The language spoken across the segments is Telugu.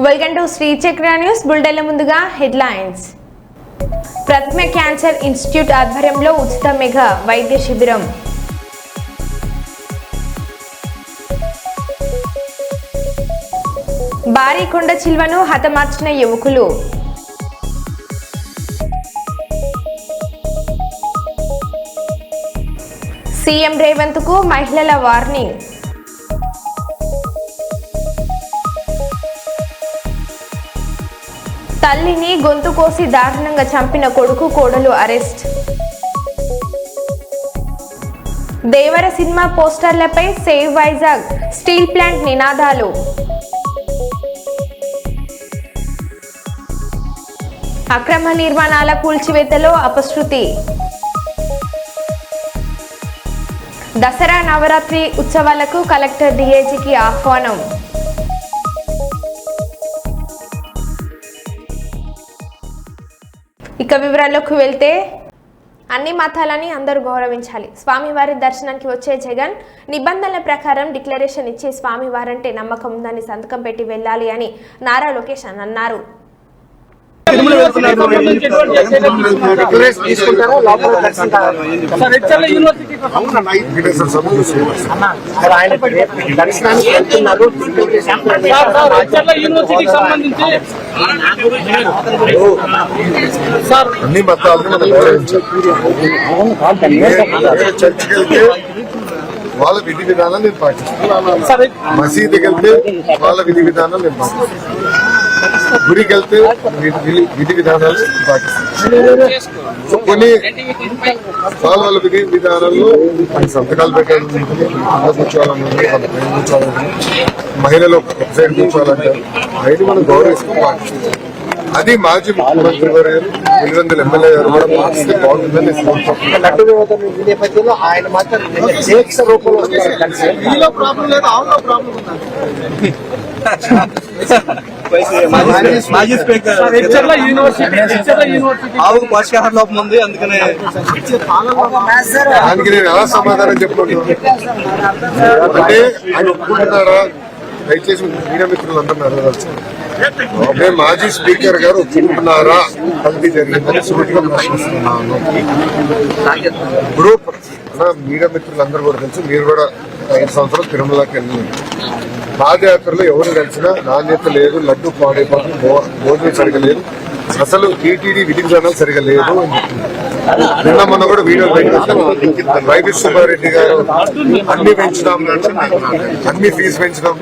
వెల్కమ్ టు శ్రీ చక్ర న్యూస్ బులెటిన్ల ముందుగా హెడ్లైన్స్. ప్రతిమ క్యాన్సర్ ఇన్స్టిట్యూట్ ఆధ్వర్యంలో ఉచిత మెగా వైద్య శిబిరం. భారీ కొండ చిల్వను హతమార్చిన యువకులు. సీఎం రేవంత్ కు మహిళల వార్నింగ్. తల్లిని గొంతు కోసి దారుణంగా చంపిన కొడుకు కోడలు అరెస్ట్. దేవర సినిమా పోస్టర్లపై సేవ్ వైజాగ్ స్టీల్ ప్లాంట్ నినాదాలు. అక్రమ నిర్మాణాల కూల్చివేతలో అపశృతి. దసరా నవరాత్రి ఉత్సవాలకు కలెక్టర్ డిఐజీకి ఆహ్వానం. ఇక వివరాల్లోకి వెళ్తే, అన్ని మతాలని అందరూ గౌరవించాలి. స్వామివారి దర్శనానికి వచ్చే జగన్ నిబంధనల ప్రకారం డిక్లరేషన్ ఇచ్చి స్వామివారంటే నమ్మకం ఉందని సంతకం పెట్టి వెళ్ళాలి అని నారా లోకేష్ అన్నారు. అన్ని మతాలను మనం గౌరవించాలి. చర్చికి వెళ్తే వాళ్ళ విధి విధానాలు నేను పాటిస్తాను. మసీదుకి వెళ్తే వాళ్ళ విధి విధానాలు నేను పాటిస్తాను. గుడికి వెళ్తే విధి విధానాలు పాటిస్తాను. సో కొన్ని వాళ్ళ విధి విధానాల్లో సంతకాలు పెట్టాలి, కూర్చోవాలన్నది, వాళ్ళ పైన కూర్చోవాలని, మహిళలు ఒక సైడ్ కూర్చోవాలంటారు. అవన్నీ మనం గౌరవిస్తాం, పాటిస్తాం. అది మాజీ ముఖ్యమంత్రి గారు, 800 ఎమ్మెల్యే గారు కూడా పాటిస్తే బాగుంటుందని లడ్డు నేపథ్యంలో ఆయన మాత్రం మాజీ స్పీకర్ ఆవుకు పోషకాహార లోపం ఉంది, అందుకనే దానికి నేను ఎలా సమాధానం చెప్పుకుంటున్నాను అంటే ఆయన ఒప్పుకుంటున్నారా? దయచేసి మీడియా మిత్రులు అందరూ అడగవచ్చు. మాజీ స్పీకర్ గారు ఒప్పుకుంటున్నారా కల్తీ జరిగిందని సూటిగా ప్రశ్నిస్తున్నాను. ఇప్పుడు మీడియా మిత్రులందరూ కూడా తెలుసు, మీరు కూడా 5 సంవత్సరాలు తిరుమలకి వెళ్ళి పాదయాత్రలో ఎవరు కలిసినా నాణ్యత లేదు, లడ్డు పాడైపోతుంది, భోజనం సరిగా లేదు, అసలు టీటీడీ విధి విధానాలు సరిగా లేదు అని చెప్తున్నారు. నిన్న మొన్న కూడా వీడియో వైవి సుబ్బారెడ్డి గారు అన్ని పెంచుదాం, అన్ని ఫీజు పెంచుదాం,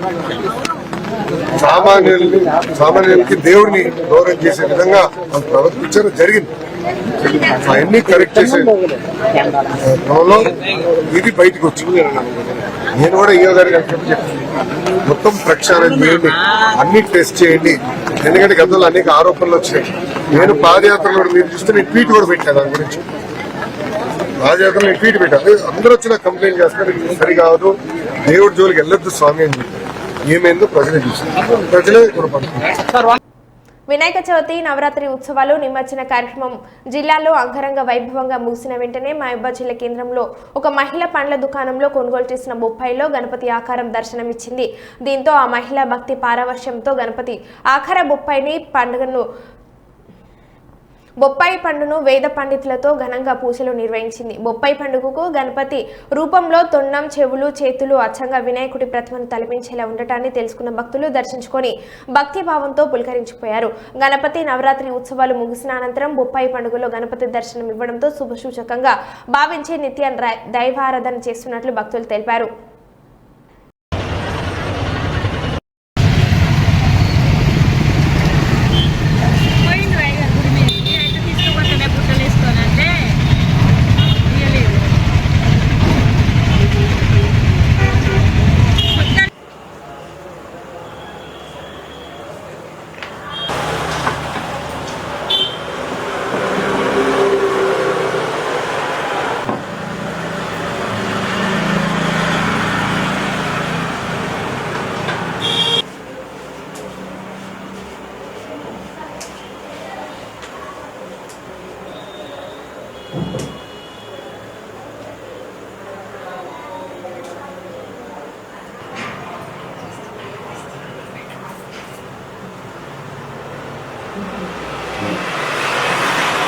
సామాన్యులకి దేవుడిని గౌరవం చేసే విధంగా ప్రవర్తించడం జరిగింది. అవన్నీ కరెక్ట్ చేసే క్రమంలో ఇది బయటకు వచ్చింది. నేను కూడా ఈయో గారికి చెప్పి మొత్తం ప్రక్షాళన చేయండి, అన్ని టెస్ట్ చేయండి. ఎందుకంటే గతంలో అనేక ఆరోపణలు వచ్చినాయి. నేను పాదయాత్రలో మీరు చూస్తే నేను ట్వీట్ కూడా పెట్టాను దాని గురించి. పాదయాత్రలో నేను ట్వీట్ పెట్టాను, అందరూ వచ్చి నాకు కంప్లైంట్ చేస్తారు, ఇది సరికాదు, దేవుడి జోలికి వెళ్ళొద్దు స్వామి అని చెప్పి. ఏమైందో ప్రజలే చూస్తారు, ప్రజలే కొనపడుతున్నారు. వినాయక చవితి నవరాత్రి ఉత్సవాలు నిమజ్జన కార్యక్రమం జిల్లాలో అంగరంగ వైభవంగా ముగిసిన వెంటనే మహబూబాబాద్ జిల్లా కేంద్రంలో ఒక మహిళ పండ్ల దుకాణంలో కొనుగోలు చేసిన బొప్పాయిలో గణపతి ఆకారం దర్శనమిచ్చింది. దీంతో ఆ మహిళ భక్తి పారవశ్యంతో గణపతి ఆకార బొప్పాయి పండును వేద పండితులతో ఘనంగా పూజలు నిర్వహించింది. బొప్పాయి పండుగకు గణపతి రూపంలో తొండం, చెవులు, చేతులు అచ్చంగా వినాయకుడి ప్రతిమను తలపించేలా ఉండటాన్ని తెలుసుకున్న భక్తులు దర్శించుకొని భక్తి భావంతో పులకరించిపోయారు. గణపతి నవరాత్రి ఉత్సవాలు ముగిసిన అనంతరం బొప్పాయి పండుగలో గణపతి దర్శనం ఇవ్వడంతో శుభసూచకంగా భావించి నిత్య దైవారాధన చేస్తున్నట్లు భక్తులు తెలిపారు.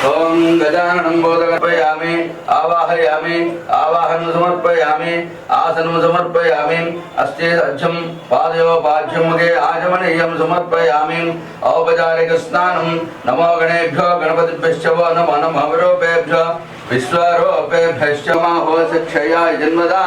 ओम गजाननं बोधकर्पयामि आवाहयामि आवाहनं समर्पयामि आसनं समर्पयामि अस्ते अज्जं पादयो पाज्यं मुखे आचमनीयं समर्पयामि औपचारिकस्नानं नमो गणेभ्यो गणपतिभ्यश्च वो नमो नमः विरूपेभ्यो विश्वरूपेभ्यश्च माहोसक्षयाय जन्मदा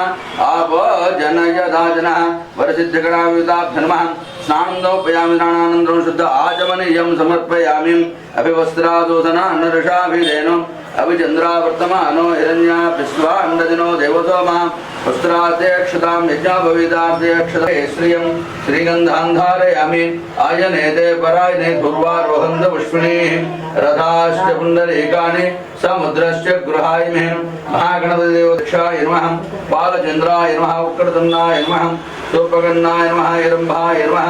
आपो जनयदाजनः वरसिद्धिगणायुताभ्यो नमः स्नानोपयामि स्नानानन्तरं शुद्ध आचमनीयं समर्पयामि अभिवस्त्रादोषणा नरषाभिधेनो अभिचन्द्रावर्तमानो हिरण्या विश्वाण्डदिनो देवसोमा वस्त्राध्यक्षतां यज्ञाभविताध्यक्षते श्रियं श्रीगन्धान् धारयामि आयनेते परायणे पूर्वारोहन्त पुष्पिणीः रथाश्च पुण्डरीकानि समुद्रश्च गृहायिमे महागणपतिदेवदक्षाय नमः बालचन्द्राय नमः उक्कडदन्नाय नमः सोपगन्नाय नमः हिरम्भाय नमः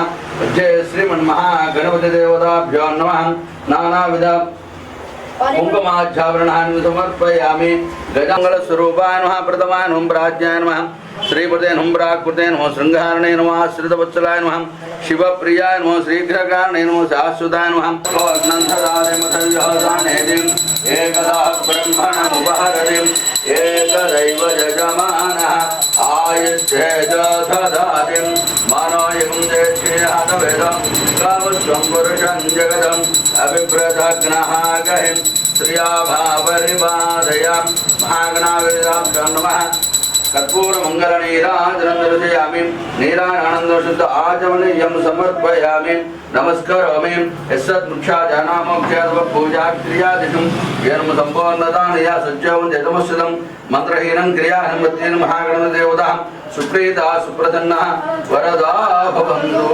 जय श्रीमन्महागणपतिदेवताभ्यो नमः नानाविध कुङ्कुमाच्छावरणानि समर्पयामि गजाङ्गलस्वरूपाय नमः प्रथमाय नमः प्राज्ञाय नमः श्रीपते नमः प्राकृते नमः शृङ्गारणे नमः आश्रितवत्सलाय नमः शिवप्रियाय नमः श्रीघ्रकारणे नमः शाश्वताय नमः एकदा ब्रह्मणमुपहरतिम् एकदैव यजमानः आयुष्येजोधदातिं मनोयं देक्षेहातवेदं कामस्वं पुरुषं जगदम् अभिप्रदग्नः गहिं श्रियाभापरिबाधयां महागणावेदाभ्यो नमः कर्पूरमङ्गलनीराजनं दर्शयामि नीराजनानन्दशुद्ध आचमनीयं समर्पयामि नमस्करोमि यस्सत्मुक्षाजानामोक्षात्पूजाक्रियादिषु येन सम्पूर्णदानया सज्जं जगमस्थितं मन्त्रहीनं क्रियाहं मध्येन महागणपतिदेवता सुप्रीता सुप्रसन्नः वरदा भवन्तु।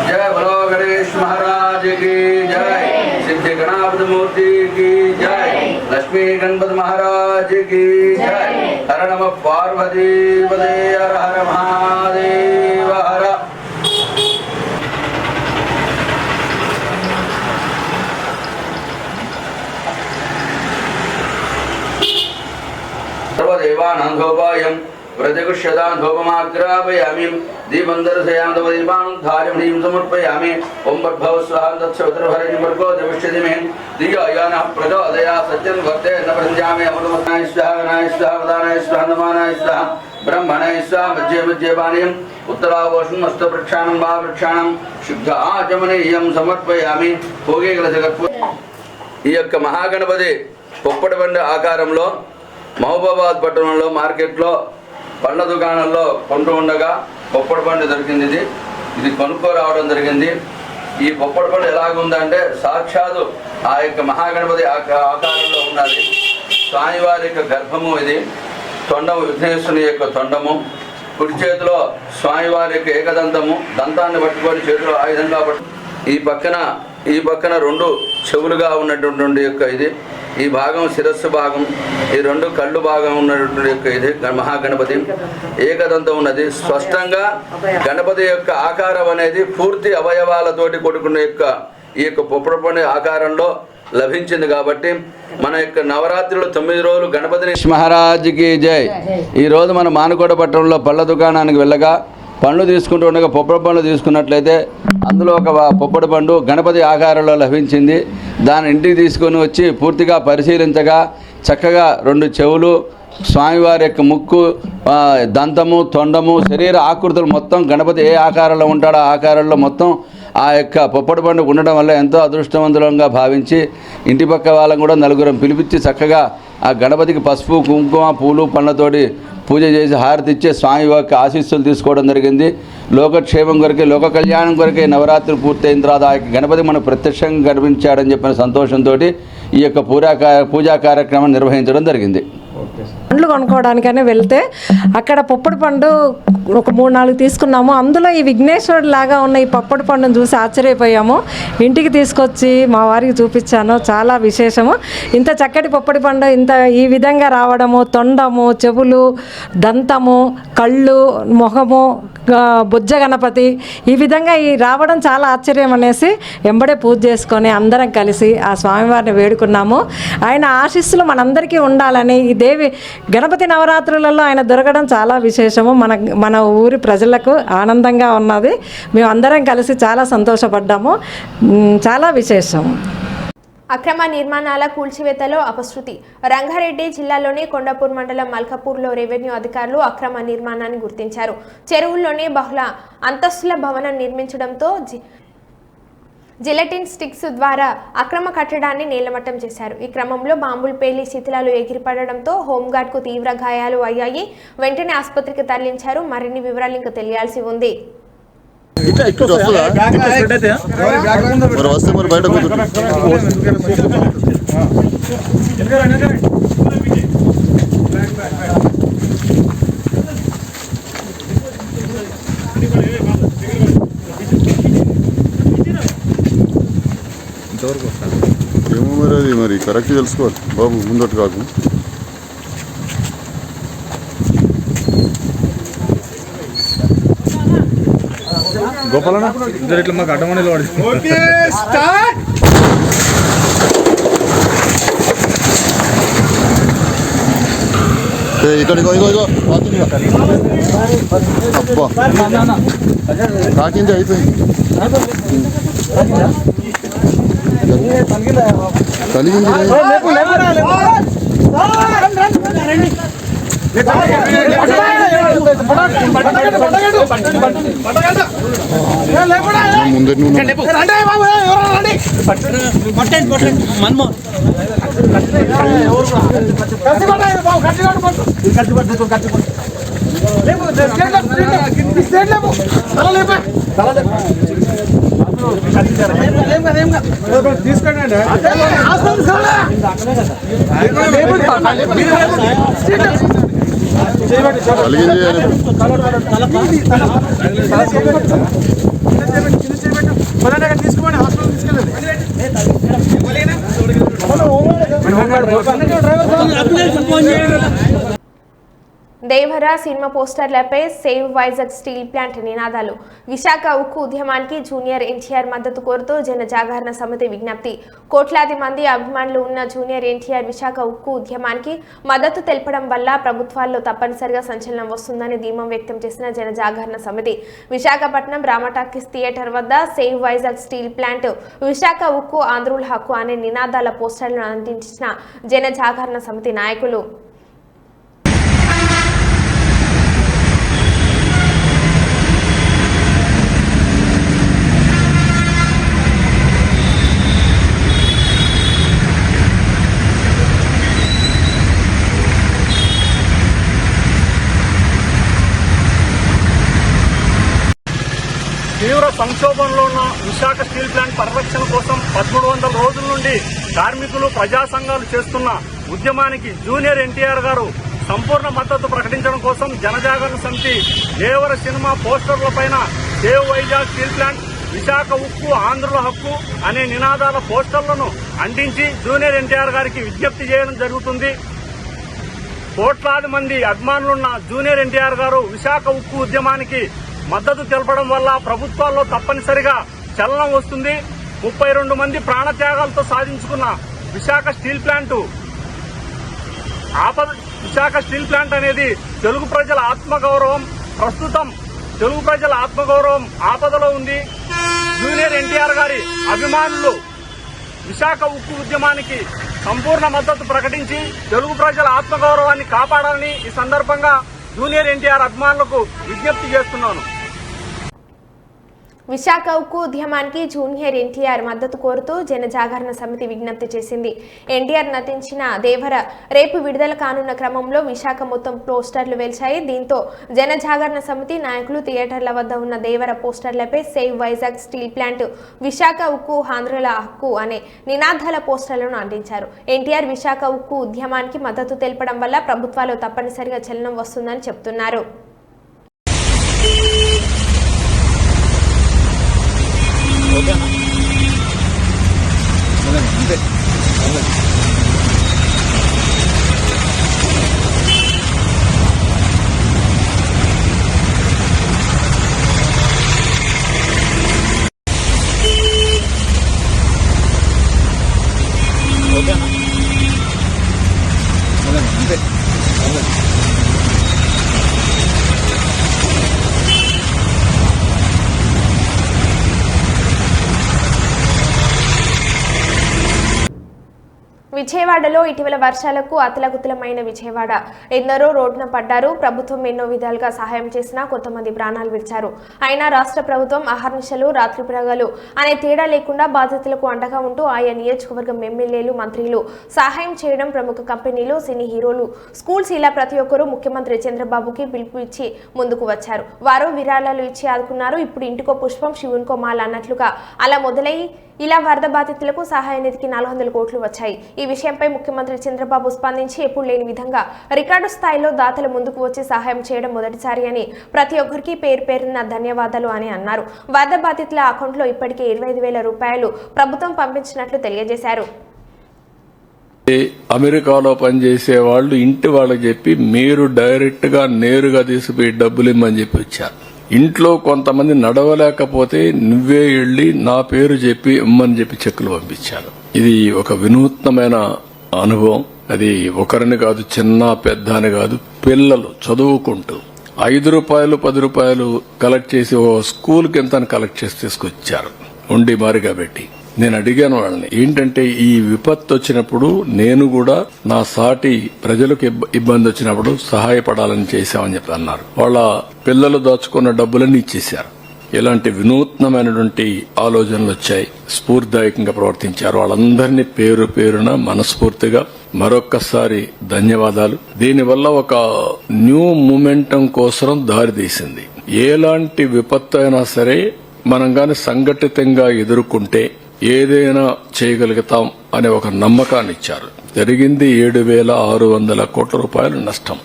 जय बोलो गणेश महाराज की जय, सिद्धि गणापति मूर्ति की जय, लक्ष्मी गणपति महाराज की जय। हर नमः पार्वती पदे हर हर महादेव हर। सर्वदेवानां धोपायं प्रतिगुष्यतां धूपमाग्रापयामि दीपं दर्शयामि तव दीपानुद्धारमणिं समर्पयामि ओं भर्भव स्वाहा तत्सवितुर्वरेण्यं भर्गो देवस्य धीमहि धियो यो नः प्रचोदयात् सत्यं वर्ते न प्रजामि अमृतमनाय स्वाहा गणाय स्वाहा वदानाय स्वाहा नमानाय स्वाहा ब्रह्मणाय स्वाहा मध्ये मध्ये पानीयम् उत्तरावोष्णं हस्तप्रक्षालनं वा प्रक्षालनं शुद्ध आचमनीयं समर्पयामि भोगे कलशकर्पूर। ఈ యొక్క మహాగణపతి పొప్పటి బండి ఆకారంలో మహబూబాబాద్ పట్టణంలో మార్కెట్లో పండ్ల దుకాణంలో కొంటూ ఉండగా పొప్పటి పండు దొరికింది. ఇది కొనుక్కో రావడం జరిగింది. ఈ పొప్పటి పండు ఎలాగుందంటే సాక్షాత్తు ఆ యొక్క మహాగణపతి ఆకారంలో ఉన్నది. స్వామివారి యొక్క గర్భము ఇది. తొండము విఘ్నేశ్వరుని యొక్క తొండము, కుడి చేతిలో స్వామివారి యొక్క ఏకదంతము, దంతాన్ని పట్టుకొని చేతిలో ఆయుధంగా పట్టు ఈ పక్కన రెండు చెవులుగా ఉన్నటువంటి యొక్క ఇది, ఈ భాగం శిరస్సు భాగం, ఈ రెండు కళ్ళు భాగం ఉన్నటువంటి యొక్క ఇది మహాగణపతి ఏకదంతం ఉన్నది. స్పష్టంగా గణపతి యొక్క ఆకారం అనేది పూర్తి అవయవాలతోటి కూడుకున్న యొక్క ఈ యొక్క పొప్పడి ఆకారంలో లభించింది. కాబట్టి మన యొక్క నవరాత్రులు 9 రోజులు గణపతి మహారాజుకి జై. ఈరోజు మన మానుకోట పట్టణంలో పళ్ళ దుకాణానికి వెళ్ళగా పండ్లు తీసుకుంటూ ఉండగా పొప్పడి పండ్లు తీసుకున్నట్లయితే అందులో ఒక పొప్పడి పండు గణపతి ఆకారంలో లభించింది. దాని ఇంటికి తీసుకొని వచ్చి పూర్తిగా పరిశీలించగా చక్కగా 2 చెవులు, స్వామివారి యొక్క ముక్కు, దంతము, తొండము, శరీర ఆకృతులు మొత్తం గణపతి ఏ ఆకారంలో ఉంటాడో ఆ ఆకారంలో మొత్తం ఆ యొక్క పొప్పడి పండు ఉండడం వల్ల ఎంతో అదృష్టవంతులంగా భావించి ఇంటి పక్క వాళ్ళని కూడా నలుగురం పిలిపించి చక్కగా ఆ గణపతికి పసుపు, కుంకుమ, పూలు, పండ్లతోటి పూజ చేసి హారతి ఇచ్చే స్వామి యొక్క ఆశీస్సులు తీసుకోవడం జరిగింది. లోకక్షేమం కొరకే, లోక కళ్యాణం కొరకే నవరాత్రి పూర్తయిన తర్వాత ఆ గణపతి మనకు ప్రత్యక్షంగా కనిపించాడని చెప్పిన సంతోషంతో ఈ యొక్క పూజా కార్యక్రమం నిర్వహించడం జరిగింది. పండ్లు కొనుక్కోవడానికనే వెళ్తే అక్కడ పొప్పడి పండు ఒక 3-4 తీసుకున్నాము. అందులో ఈ విఘ్నేశ్వరుడు లాగా ఉన్న ఈ పొప్పడి పండును చూసి ఆశ్చర్యపోయాము. ఇంటికి తీసుకొచ్చి మా వారికి చూపించాను. చాలా విశేషము. ఇంత చక్కటి పొప్పడి పండు ఈ విధంగా రావడము, తొండము, చెవులు, దంతము, కళ్ళు, మొహము, బొజ్జ గణపతి ఈ విధంగా రావడం చాలా ఆశ్చర్యం అనేసి ఎంబడే పూజ చేసుకొని అందరం కలిసి ఆ స్వామివారిని వేడుకున్నాము. ఆయన ఆశీస్సులు మనందరికీ ఉండాలని, ఈ దేవి గణపతి నవరాత్రులలో ఆయన దొరకడం చాలా విశేషము. మన ఊరి ప్రజలకు ఆనందంగా ఉన్నది. మేము అందరం కలిసి చాలా సంతోషపడ్డాము. చాలా విశేషం. అక్రమ నిర్మాణాల కూల్చివేతలో అపశృతి. రంగారెడ్డి జిల్లాలోని కొండాపూర్ మండలం మల్కాపూర్లో రెవెన్యూ అధికారులు అక్రమ నిర్మాణాన్ని గుర్తించారు. చెరువుల్లోనే బహుళ అంతస్తుల భవనం నిర్మించడంతో జిలెటిన్ స్టిక్స్ ద్వారా అక్రమ కట్టడాన్ని నేలమట్టం చేశారు. ఈ క్రమంలో బాంబులు పేలి శిథిలాలు ఎగిరిపడడంతో హోంగార్డ్కు తీవ్ర గాయాలు అయ్యాయి. వెంటనే ఆసుపత్రికి తరలించారు. మరిన్ని వివరాలు ఇంకా తెలియాల్సి ఉంది. ఏమో మరి అది మరి కరెక్ట్ తెలుసుకోవాలి బాబు, ముందట్టు కాకు. గోపాలన్న ఇట్లా మాకు అడ్డమని ఇక్కడికి ఇగో అబ్బా కాకింది అయిపోయింది. కలిగింది ముందరి తీసుకోండి. తీసుకోండి, హాస్పిటల్ తీసుకెళ్ళండి. దేవర సినిమా పోస్టర్లపై సేవ్ వైజాగ్ స్టీల్ ప్లాంట్ నినాదాలు. విశాఖ ఉక్కు ఉద్యమానికి జూనియర్ ఎన్టీఆర్ మద్దతు కోరుతూ జన జాగరణ సమితి విజ్ఞప్తి. కోట్లాది మంది అభిమానులు ఉన్న జూనియర్ ఎన్టీఆర్ విశాఖ ఉక్కు ఉద్యమానికి మద్దతు తెలపడం వల్ల ప్రభుత్వాల్లో తప్పనిసరిగా సంచలనం వస్తుందని ధీమం వ్యక్తం చేసిన జన జాగరణ సమితి విశాఖపట్నం రామటాకీస్ థియేటర్ వద్ద save Vizag steel plant, Visakha ఉక్కు ఆంధ్రుల హక్కు అనే నినాదాల పోస్టర్లను అందించిన జన జాగరణ సమితి నాయకులు. తీవ్ర సంక్షోభంలో ఉన్న విశాఖ స్టీల్ ప్లాంట్ పరిరక్షణ కోసం 1300 రోజుల నుండి కార్మికులు, ప్రజా సంఘాలు చేస్తున్న ఉద్యమానికి జూనియర్ ఎన్టీఆర్ గారు సంపూర్ణ మద్దతు ప్రకటించడం కోసం జనజాగరణ సమితి దేవర సినిమా పోస్టర్లపైన save Vizag steel plant, Visakha ఉక్కు ఆంధ్రుల హక్కు అనే నినాదాల పోస్టర్లను అంటించి జూనియర్ ఎన్టీఆర్ గారికి విజ్ఞప్తి చేయడం జరుగుతుంది. కోట్లాది మంది అభిమానులున్న జూనియర్ ఎన్టీఆర్ గారు విశాఖ ఉక్కు ఉద్యమానికి మద్దతు తెలపడం వల్ల ప్రభుత్వాల్లో తప్పనిసరిగా చలనం వస్తుంది. 32 మంది ప్రాణత్యాగాలతో సాధించుకున్న విశాఖ స్టీల్ ప్లాంట్ అనేది తెలుగు ప్రజల ఆత్మగౌరవం. ప్రస్తుతం తెలుగు ప్రజల ఆత్మగౌరవం ఆపదలో ఉంది. జూనియర్ ఎన్టీఆర్ గారి అభిమానులు విశాఖ ఉక్కు ఉద్యమానికి సంపూర్ణ మద్దతు ప్రకటించి తెలుగు ప్రజల ఆత్మగౌరవాన్ని కాపాడాలని ఈ సందర్భంగా జూనియర్ ఎన్టీఆర్ అభిమానులకు విజ్ఞప్తి చేస్తున్నాను. విశాఖ ఉక్కు ఉద్యమానికి జూనియర్ ఎన్టీఆర్ మద్దతు కోరుతూ జన జాగరణ సమితి విజ్ఞప్తి చేసింది. ఎన్టీఆర్ నటించిన దేవర రేపు విడుదల కానున్న క్రమంలో విశాఖ మొత్తం పోస్టర్లు వెలిచాయి. దీంతో జన జాగరణ సమితి నాయకులు థియేటర్ల వద్ద ఉన్న దేవర పోస్టర్లపై save Vizag steel plant, Visakha ఉక్కు ఆంధ్రుల హక్కు అనే నినాదాల పోస్టర్లను అంటించారు. ఎన్టీఆర్ విశాఖ ఉక్కు ఉద్యమానికి మద్దతు తెలపడం వల్ల ప్రభుత్వాలు తప్పనిసరిగా చలనం వస్తుందని చెబుతున్నారు. అంతే. విజయవాడలో ఇటీవల వర్షాలకు అతలకుతలమైన విజయవాడ. ఎందరో రోడ్డున పడ్డారు. ప్రభుత్వం ఎన్నో విధాలుగా సహాయం చేసినా కొంతమంది ప్రాణాలు విడిచారు. అయినా రాష్ట్ర ప్రభుత్వం అహర్నిశలు రాత్రి ప్రగలు అనే తేడా లేకుండా బాధితులకు అండగా ఉంటూ ఆయా నియోజకవర్గం ఎమ్మెల్యేలు, మంత్రులు సహాయం చేయడం, ప్రముఖ కంపెనీలు, సినీ హీరోలు, స్కూల్స్ ఇలా ప్రతి ఒక్కరూ ముఖ్యమంత్రి చంద్రబాబుకి పిలుపు ఇచ్చి ముందుకు వచ్చారు. వారు విరాళాలు ఇచ్చి ఆదుకున్నారు. ఇప్పుడు ఇంటికో పుష్పం, శివునికో మాల అన్నట్లుగా అలా మొదలై ఇలా వరద బాధితులకు సహాయ నిధికి 400 కోట్లు వచ్చాయి. ఈ విషయంపై ముఖ్యమంత్రి చంద్రబాబు స్పందించి ఎప్పుడు లేని విధంగా రికార్డు స్థాయిలో దాతలు ముందుకు వచ్చి సహాయం చేయడం మొదటిసారి అని, ప్రతి ఒక్కరికి పేరు పేరున ధన్యవాదాలు అని అన్నారు. వరద బాధితుల అకౌంట్లో ఇప్పటికే 25,000 రూపాయలు ప్రభుత్వం పంపించినట్లు తెలియజేశారు. అమెరికాలో పనిచేసే వాళ్ళు ఇంటి వాళ్ళకి చెప్పి మీరు డైరెక్ట్ గా నేరుగా తీసుకుపోయి డబ్బులు ఇమ్మని చెప్పి వచ్చారు. ఇంట్లో కొంతమంది నడవలేకపోతే నువ్వే వెళ్లి నా పేరు చెప్పి ఇమ్మని చెప్పి చెక్కులు పంపించారు. ఇది ఒక వినూత్నమైన అనుభవం. అది ఒకరిని కాదు, చిన్న పెద్ద అని కాదు, పిల్లలు చదువుకుంటూ 5 రూపాయలు 10 రూపాయలు కలెక్ట్ చేసి ఓ స్కూల్కి ఎంత కలెక్ట్ చేసి తీసుకొచ్చారు ఉండి మారిగా పెట్టి. నేను అడిగాను వాళ్ళని, ఏంటంటే ఈ విపత్తు వచ్చినప్పుడు నేను కూడా నా సాటి ప్రజలకు ఇబ్బంది వచ్చినప్పుడు సహాయపడాలని చేశామని చెప్పి అన్నారు. వాళ్ళ పిల్లలు దాచుకున్న డబ్బులన్నీ ఇచ్చేశారు. ఇలాంటి వినూత్నమైనటువంటి ఆలోచనలు వచ్చాయి. స్ఫూర్తిదాయకంగా ప్రవర్తించారు. వాళ్ళందరినీ పేరు పేరున మనస్ఫూర్తిగా మరొక్కసారి ధన్యవాదాలు. దీనివల్ల ఒక న్యూ మూమెంటం కోసం దారితీసింది. ఎలాంటి విపత్తు అయినా సరే మనం గాని సంఘటితంగా ఎదుర్కొంటే ఏదైనా చేయగలుగుతాం అనే ఒక నమ్మకాన్ని ఇచ్చారు. జరిగింది 7,600 కోట్ల రూపాయలు నష్టం.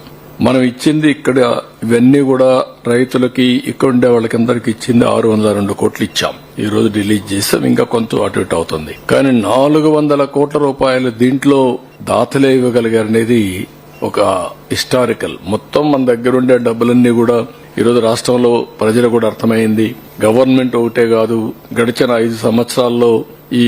మనం ఇచ్చింది ఇక్కడ ఇవన్నీ కూడా రైతులకి, ఇక్కడ ఉండే వాళ్ళకందరికి ఇచ్చింది 602 కోట్లు ఇచ్చాం. ఈ రోజు రిలీజ్ చేసాం. ఇంకా కొంత అటు ఇటు అవుతుంది. కానీ 400 కోట్ల రూపాయలు దీంట్లో దాతలే ఇవ్వగలిగారనేది ఒక హిస్టారికల్. మొత్తం మన దగ్గర ఉండే డబ్బులన్నీ కూడా ఈరోజు రాష్ట్రంలో ప్రజలు కూడా అర్థమైంది. గవర్నమెంట్ ఒకటే కాదు, గడిచిన 5 సంవత్సరాల్లో ఈ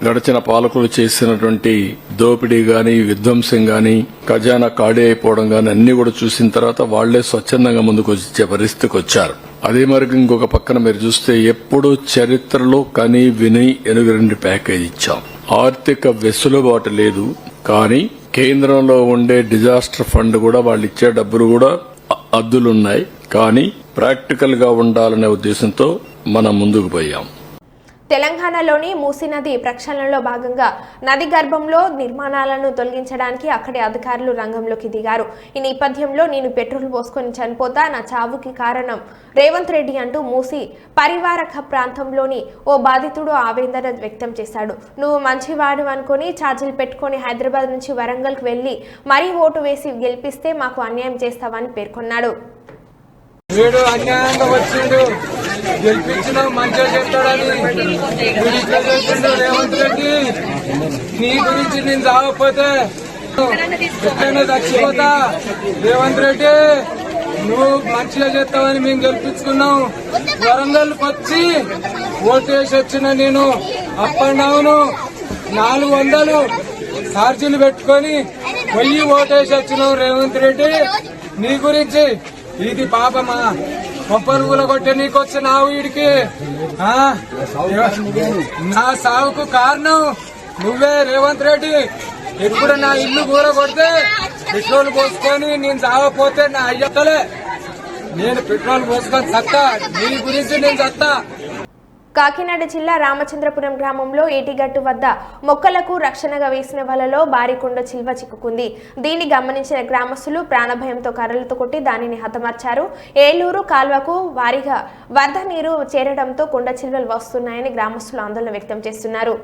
గడిచిన పాలకులు చేసినటువంటి దోపిడీ గాని, విధ్వంసం గాని, ఖజానా ఖాళీ అయిపోవడం గాని అన్ని కూడా చూసిన తర్వాత వాళ్లే స్వచ్ఛందంగా ముందుకు వచ్చే పరిస్థితికి వచ్చారు. అదే మరి ఇంకొక పక్కన మీరు చూస్తే ఎప్పుడూ చరిత్రలో కని విని ఎనుగరండి ప్యాకేజ్ ఇచ్చాం. ఆర్థిక వెసులుబాటు లేదు, కానీ కేంద్రంలో ఉండే డిజాస్టర్ ఫండ్ కూడా వాళ్ళు ఇచ్చే డబ్బులు కూడా అద్దులున్నాయి. కానీ ప్రాక్టికల్ గా ఉండాలనే ఉద్దేశంతో మనం ముందుకు పోయాం. తెలంగాణలోని మూసీ నది ప్రక్షాళనలో భాగంగా నది గర్భంలో నిర్మాణాలను తొలగించడానికి అక్కడి అధికారులు రంగంలోకి దిగారు. ఈ నేపథ్యంలో నేను పెట్రోల్ పోసుకొని చనిపోతా, నా చావుకి కారణం రేవంత్ రెడ్డి అంటూ మూసీ పరివారక ప్రాంతంలోని ఓ బాధితుడు ఆవేదన వ్యక్తం చేశాడు. నువ్వు మంచివాడు అనుకుని ఛార్జీలు పెట్టుకుని హైదరాబాద్ నుంచి వరంగల్కి వెళ్లి మరీ ఓటు వేసి గెలిపిస్తే మాకు అన్యాయం చేస్తావని పేర్కొన్నాడు. వీడు అన్యాయంగా వచ్చిండు, గెలిపించిన మంచిగా చెప్తాడని వీడు ఇట్లా చేసిండు. రేవంత్ రెడ్డి, నీ గురించి నేను చావకపోతే ఎట్లయినా చచ్చిపోతా. రేవంత్ రెడ్డి, నువ్వు మంచిగా చేస్తావని మేము గెలిపించుకున్నాం. వరంగల్కి వచ్చి ఓటు వేసి వచ్చిన నేను అప్ అండ్ డౌన్ 400 ఛార్జీలు పెట్టుకొని పోయి ఓటు వేసి వచ్చినావు. రేవంత్ రెడ్డి, నీ గురించి ఇది పాపమా? కొబ్బరుగుల కొట్టే నీకు వచ్చినావు వీడికి. నా సావుకు కారణం నువ్వే రేవంత్ రెడ్డి. ఎప్పుడు నా ఇల్లు కూర కొడితే పెట్రోల్ పోసుకొని నేను చావపోతే నా అయ్యతలే, నేను పెట్రోల్ పోసుకొని చత్తా. నీ గురించి నేను చత్తా. కాకినాడ జిల్లా రామచంద్రపురం గ్రామంలో ఏటిగట్టు వద్ద మొక్కలకు రక్షణగా వేసిన వలలో భారీ కొండ చిల్వ చిక్కుకుంది. దీన్ని గమనించిన గ్రామస్తులు ప్రాణభయంతో కర్రలతో కొట్టి దానిని హతమార్చారు. ఏలూరు కాల్వకు వారీగా వరద నీరు చేరడంతో కొండ చిల్వలు వస్తున్నాయని గ్రామస్తులు ఆందోళన వ్యక్తం చేస్తున్నారు.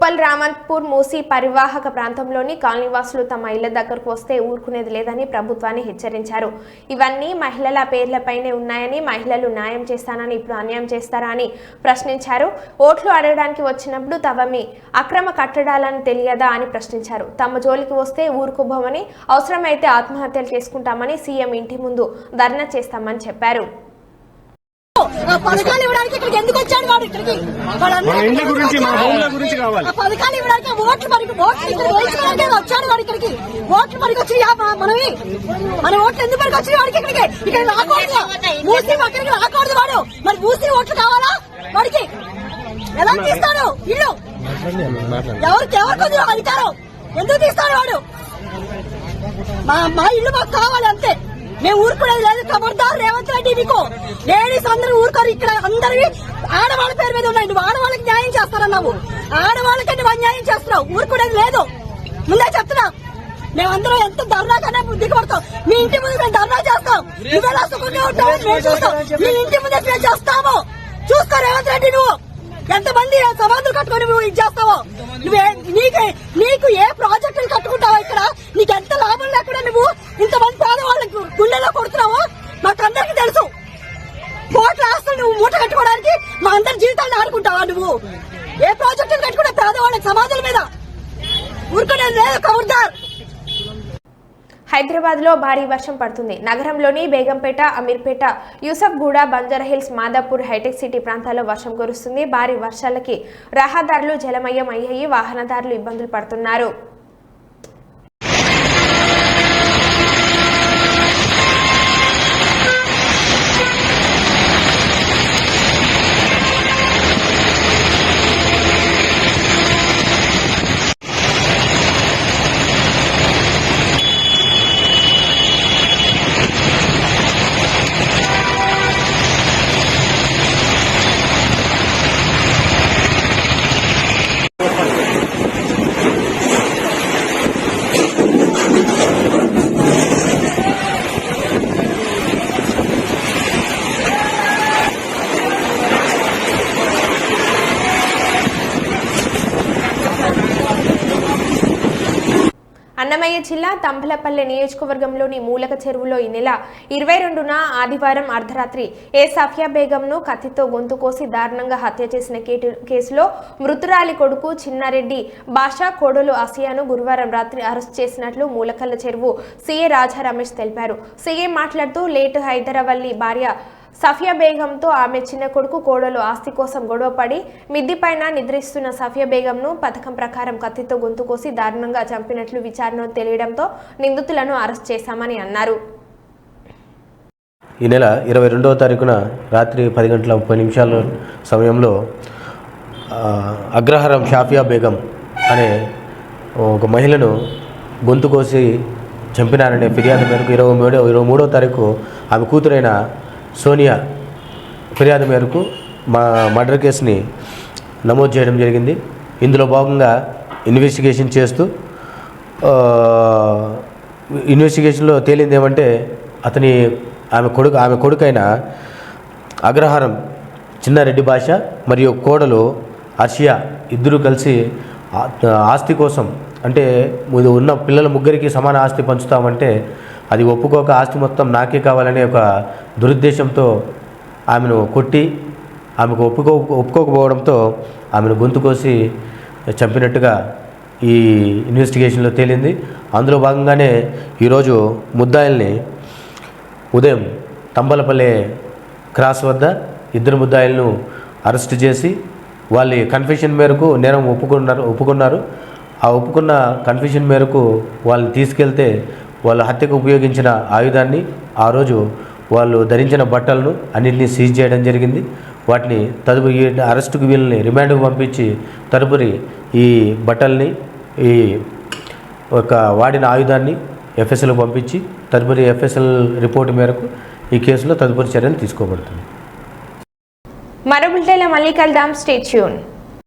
ఉప్పల్ రామంత్పూర్ మూసీ పరివాహక ప్రాంతంలోని కాలనీవాసులు తమ ఇళ్ల దగ్గరకు వస్తే ఊరుకునేది లేదని ప్రభుత్వాన్ని హెచ్చరించారు. ఇవన్నీ మహిళల పేర్లపైనే ఉన్నాయని, మహిళలు న్యాయం చేస్తానని ఇప్పుడు అన్యాయం చేస్తారా అని ప్రశ్నించారు. ఓట్లు అడగడానికి వచ్చినప్పుడు తమమి అక్రమ కట్టడాలని తెలియదా అని ప్రశ్నించారు. తమ జోలికి వస్తే ఊరుకోబోమని, అవసరమైతే ఆత్మహత్యలు చేసుకుంటామని, సీఎం ఇంటి ముందు ధర్నా చేస్తామని చెప్పారు. పథకాలు ఇవ్వడానికి ఇక్కడికి ఎందుకు వచ్చాడు వాడు? ఇక్కడికి పథకాలు ఇవ్వడానికి ఓట్లు వచ్చాడు వాడు. ఇక్కడికి ఓట్లు పనికి వచ్చి మన ఓట్లు ఎందుకు పనికి వచ్చి వాడికి? ఇక్కడ రాకూడదు, మూసి అక్కడికి రాకూడదు వాడు. మరి మూసి ఓట్లు కావాలా వాడికి? ఎలా తీస్తాడు ఇల్లు? ఎవరికి కొద్దిగా అధికారం ఎందుకు తీస్తాడు వాడు? మా ఇల్లు మాకు కావాలి అంతే, మేము ఊరుకునేది లేదు. ఖబర్దార్ రేవంత్ రెడ్డి, మీకు లేడీస్ అందరూ ఊరుకోరు. ఇక్కడ అందరివి ఆడవాళ్ళ పేరు మీద ఉన్నాయి. నువ్వు ఆడవాళ్ళకి న్యాయం చేస్తారన్నావు, ఆడవాళ్ళకి నువ్వు అన్యాయం చేస్తున్నావు. ఊరుకునేది లేదు, ముందే చెప్తున్నా. మేమందరం ఎంత ధర్నా కన్నా దిగబడతాం. మీ ఇంటి ముందు మేము ధర్నా చేస్తాం. నువ్వెలా సుఖంగా ఉంటావు మేము చూస్తాం. మీ ఇంటి ముందే మేము చేస్తాము. చూసుకో రేవంత్ రెడ్డి, నువ్వు ఎంతమంది సమాధులు కట్టుకొని నువ్వు ఇది చేస్తావో, నీకు ఏ ప్రాజెక్టులు కట్టుకుంటావో, ఇక్కడ నీకు ఎంత లాభం లేకుండా నువ్వు ఇంతమంది పేదవాళ్ళకి గుండెలో కొడుతున్నావో మాకందరికి తెలుసు. కోట్ల ఆస్తులు నువ్వు మూట కట్టుకోవడానికి మా అందరి జీవితాలను ఆడుకుంటావా? నువ్వు ఏ ప్రాజెక్టులు కట్టుకుంటా పేదవాళ్ళకి సమాధుల మీద? ఊరుకునేది లేదు, ఖబర్దార్. హైదరాబాద్లో భారీ వర్షం పడుతుంది. నగరంలోని బేగంపేట, అమీర్పేట, యూసఫ్గూడ, బంజారాహిల్స్, మాదాపూర్, హైటెక్ సిటీ ప్రాంతాల్లో వర్షం కురుస్తుంది. భారీ వర్షాలకి రహదారులు జలమయం అయ్యాయి. వాహనదారులు ఇబ్బందులు పడుతున్నారు. అన్నమయ్య జిల్లా తంబలపల్లె నియోజకవర్గంలోని మూలక చెరువులో ఈ నెల 22న ఆదివారం అర్ధరాత్రి సఫియా బేగంను కత్తితో గొంతు కోసి దారుణంగా హత్య చేసిన కేసులో మృతురాలి కొడుకు చిన్నారెడ్డి బాషా, కోడలు అసియాను గురువారం రాత్రి అరెస్ట్ చేసినట్లు మూలకల్ల చెరువు సీఏ రాజా రమేష్ తెలిపారు. సీఏ మాట్లాడుతూ లేటు హైదరావల్లి భార్య సఫియా బేగంతో ఆమె చిన్న కొడుకు, కోడలు ఆస్తి కోసం గొడవపడి మిద్దిపైన నిద్రిస్తున్న సఫియా బేగంను పథకం ప్రకారం కత్తితో గొంతు కోసి దారుణంగా చంపినట్లు విచారణలో తెలియడంతో నిందితులను అరెస్ట్ చేశామని అన్నారు. ఈ నెల 22వ తారీఖున రాత్రి 10:30 సమయంలో అగ్రహారం షాఫియా బేగం అనే ఒక మహిళను గొంతు కోసి చంపినారనే ఫిర్యాదు మేరకు 23వ తారీఖు ఆమె కూతురైన సోనియా ఫిర్యాదు మేరకు మర్డర్ కేసుని నమోదు చేయడం జరిగింది. ఇందులో భాగంగా ఇన్వెస్టిగేషన్లో తేలింది ఏమంటే ఆమె కొడుకైన అగ్రహారం చిన్నారెడ్డి భాష మరియు కోడలు అర్షియా ఇద్దరు కలిసి ఆస్తి కోసం, అంటే ఉన్న పిల్లల ముగ్గురికి సమాన ఆస్తి పంచుతామంటే అది ఒప్పుకోక ఆస్తి మొత్తం నాకే కావాలనే ఒక దురుద్దేశంతో ఆమెను కొట్టి ఆమెకు ఒప్పుకోకపోవడంతో ఆమెను గొంతు కోసి చంపినట్టుగా ఈ ఇన్వెస్టిగేషన్లో తేలింది. అందులో భాగంగానే ఈరోజు ముద్దాయిల్ని ఉదయం తంబలపల్లె క్రాస్ వద్ద ఇద్దరు ముద్దాయిలను అరెస్ట్ చేసి వాళ్ళ కన్ఫెషన్ మేరకు నేరం ఒప్పుకున్నారు. ఆ ఒప్పుకున్న కన్ఫెషన్ మేరకు వాళ్ళని తీసుకెళ్తే వాళ్ళ హత్యకు ఉపయోగించిన ఆయుధాన్ని, ఆ రోజు వాళ్ళు ధరించిన బట్టలను అన్నింటినీ సీజ్ చేయడం జరిగింది. వాటిని తదుపరి అరెస్టుకు వీళ్ళని రిమాండ్కు పంపించి తదుపరి ఈ బట్టల్ని, ఈ వాడిన ఆయుధాన్ని ఎఫ్ఎస్ఎల్కు పంపించి తదుపరి ఎఫ్ఎస్ఎల్ రిపోర్టు మేరకు ఈ కేసులో తదుపరి చర్యలు తీసుకోబడుతుంది. మరో బులెటిన్లో మళ్ళీ కలుద్దాం. Stay tune.